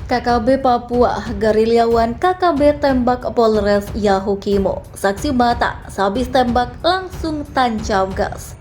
KKB Papua, gerilyawan KKB tembak Polres Yahukimo. Saksi mata, sehabis tembak langsung tancap gas.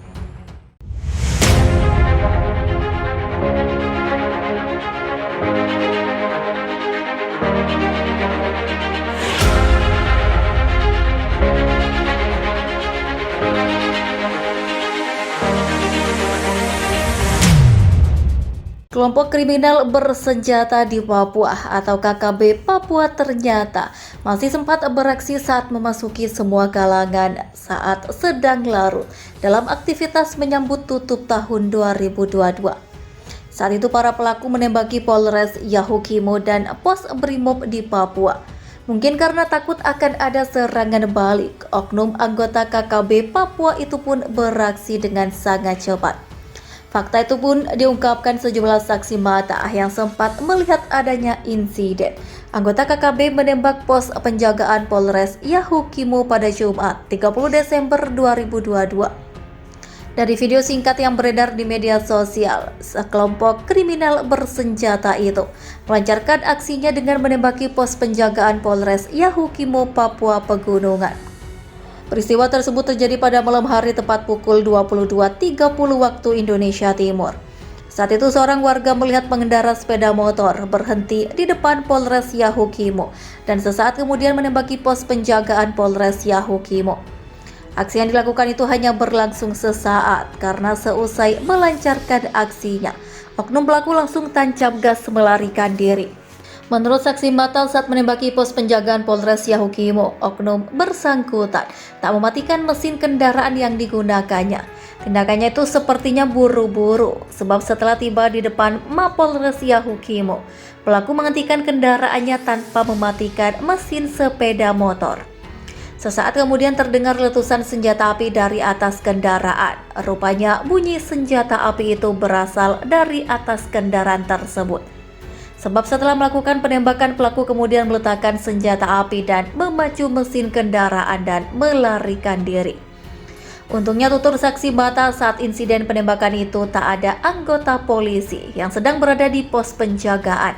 Kelompok kriminal bersenjata di Papua atau KKB Papua ternyata masih sempat beraksi saat memasuki semua kalangan saat sedang larut dalam aktivitas menyambut tutup tahun 2022. Saat itu para pelaku menembaki Polres Yahukimo dan pos Brimob di Papua. Mungkin karena takut akan ada serangan balik, oknum anggota KKB Papua itu pun beraksi dengan sangat cepat. Fakta itu pun diungkapkan sejumlah saksi mata yang sempat melihat adanya insiden anggota KKB menembak pos penjagaan Polres Yahukimo pada Jumat 30 Desember 2022. Dari video singkat yang beredar di media sosial, sekelompok kriminal bersenjata itu melancarkan aksinya dengan menembaki pos penjagaan Polres Yahukimo, Papua Pegunungan. Peristiwa tersebut terjadi pada malam hari tepat pukul 22.30 waktu Indonesia Timur. Saat itu seorang warga melihat pengendara sepeda motor berhenti di depan Polres Yahukimo dan sesaat kemudian menembaki pos penjagaan Polres Yahukimo. Aksi yang dilakukan itu hanya berlangsung sesaat karena seusai melancarkan aksinya, oknum pelaku langsung tancap gas melarikan diri. Menurut saksi mata saat menembaki pos penjagaan Polres Yahukimo, oknum bersangkutan tak mematikan mesin kendaraan yang digunakannya. Tindakannya itu sepertinya buru-buru, sebab setelah tiba di depan Mapolres Yahukimo, pelaku menghentikan kendaraannya tanpa mematikan mesin sepeda motor. Sesaat kemudian terdengar letusan senjata api dari atas kendaraan. Rupanya bunyi senjata api itu berasal dari atas kendaraan tersebut. Sebab setelah melakukan penembakan, pelaku kemudian meletakkan senjata api dan memacu mesin kendaraan dan melarikan diri. Untungnya tutur saksi mata saat insiden penembakan itu tak ada anggota polisi yang sedang berada di pos penjagaan.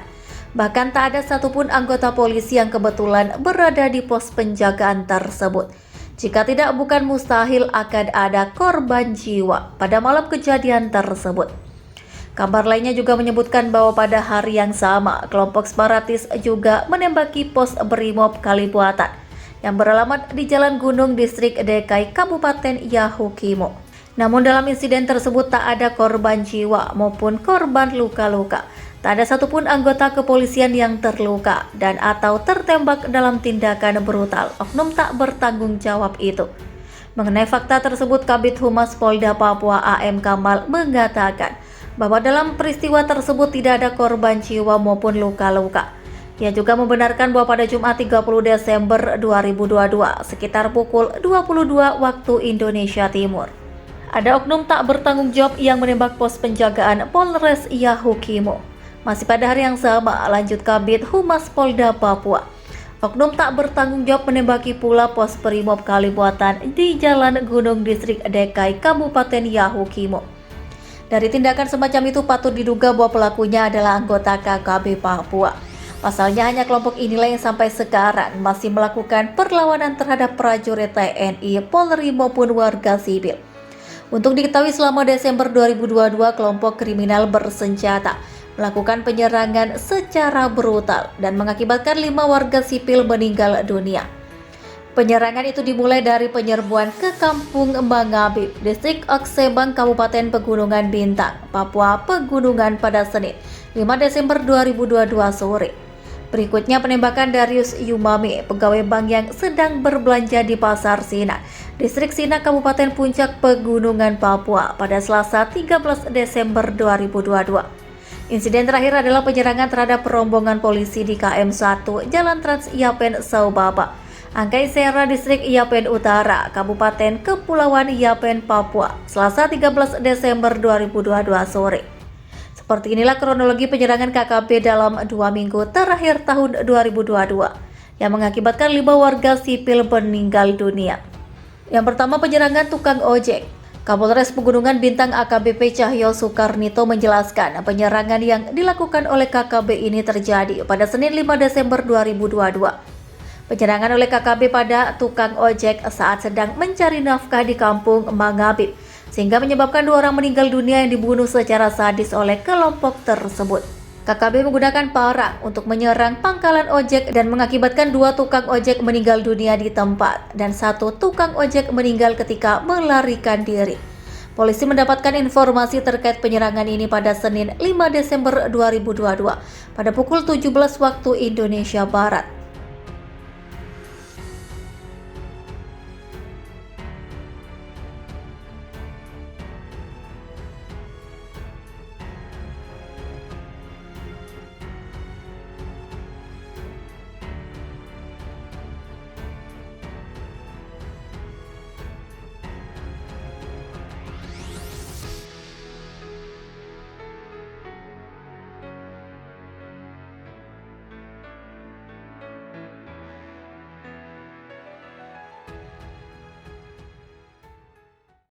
Bahkan tak ada satupun anggota polisi yang kebetulan berada di pos penjagaan tersebut. Jika tidak, bukan mustahil akan ada korban jiwa pada malam kejadian tersebut. Kabar lainnya juga menyebutkan bahwa pada hari yang sama, kelompok separatis juga menembaki pos Brimob Kalibuatan yang beralamat di Jalan Gunung Distrik Dekai Kabupaten Yahukimo. Namun dalam insiden tersebut tak ada korban jiwa maupun korban luka-luka. Tak ada satupun anggota kepolisian yang terluka dan atau tertembak dalam tindakan brutal oknum tak bertanggung jawab itu. Mengenai fakta tersebut, Kabid Humas Polda Papua AM Kamal mengatakan bahwa dalam peristiwa tersebut tidak ada korban jiwa maupun luka-luka. Ia juga membenarkan bahwa pada Jumat 30 Desember 2022 sekitar pukul 22 waktu Indonesia Timur, ada oknum tak bertanggung jawab yang menembak pos penjagaan Polres Yahukimo. Masih pada hari yang sama, lanjut Kabid Humas Polda Papua, oknum tak bertanggung jawab menembaki pula pos Brimob Kalibuatan di Jalan Gunung Distrik Dekai Kabupaten Yahukimo. Dari tindakan semacam itu patut diduga bahwa pelakunya adalah anggota KKB Papua. Pasalnya hanya kelompok inilah yang sampai sekarang masih melakukan perlawanan terhadap prajurit TNI, Polri maupun warga sipil. Untuk diketahui selama Desember 2022 kelompok kriminal bersenjata melakukan penyerangan secara brutal dan mengakibatkan 5 warga sipil meninggal dunia. Penyerangan itu dimulai dari penyerbuan ke Kampung Mangabib, Distrik Oksebang, Kabupaten Pegunungan Bintang, Papua Pegunungan pada Senin, 5 Desember 2022 sore. Berikutnya penembakan Darius Yumami, pegawai bank yang sedang berbelanja di Pasar Sina, Distrik Sina, Kabupaten Puncak Pegunungan, Papua pada Selasa 13 Desember 2022. Insiden terakhir adalah penyerangan terhadap rombongan polisi di KM1 Jalan Trans Yapen Saubaba, Angkai Sera, Distrik Yapen Utara, Kabupaten Kepulauan Yapen, Papua, Selasa 13 Desember 2022 sore. Seperti inilah kronologi penyerangan KKB dalam 2 minggu terakhir tahun 2022 yang mengakibatkan 5 warga sipil meninggal dunia. Yang pertama, penyerangan tukang ojek. Kapolres Pegunungan Bintang AKBP Cahyo Soekarnito menjelaskan penyerangan yang dilakukan oleh KKB ini terjadi pada Senin 5 Desember 2022. Penyerangan oleh KKB pada tukang ojek saat sedang mencari nafkah di kampung Mangabib, sehingga menyebabkan 2 orang meninggal dunia yang dibunuh secara sadis oleh kelompok tersebut. KKB menggunakan parang untuk menyerang pangkalan ojek dan mengakibatkan 2 tukang ojek meninggal dunia di tempat dan 1 tukang ojek meninggal ketika melarikan diri. Polisi mendapatkan informasi terkait penyerangan ini pada Senin 5 Desember 2022 pada pukul 17 waktu Indonesia Barat.